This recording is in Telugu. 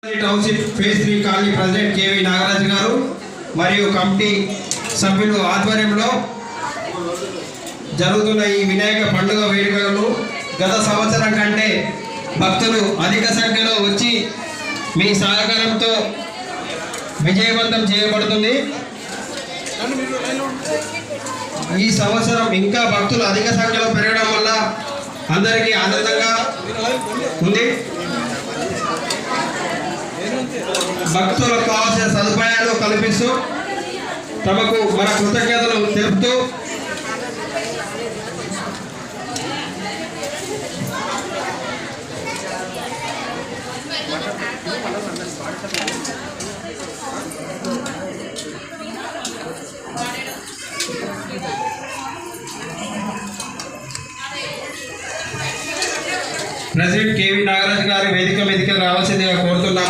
Township phase 3 colony president KV Nagaraju గారు మరియు కమిటీ సభ్యులు ఆధ్వర్యంలో జరుగుతున్న ఈ వినాయక పండుగ వేడుకలను గత సంవత్సరం కంటే భక్తులు అధిక సంఖ్యలో వచ్చి మీ సహకారంతో విజయవంతం చేయబడుతుంది. ఈ సంవత్సరం ఇంకా భక్తులు అధిక సంఖ్యలో పెరగడం వల్ల అందరికీ ఆనందంగా ఉంది. భక్తులకు కావాల్సిన సదుపాయాలు కల్పిస్తూ తమకు మన కృతజ్ఞతలు తెలుపుతూ ప్రెసిడెంట్ కేవి నాగరాజు గారి వేదిక మీదకి రావాల్సిందిగా కోరుతున్నాం.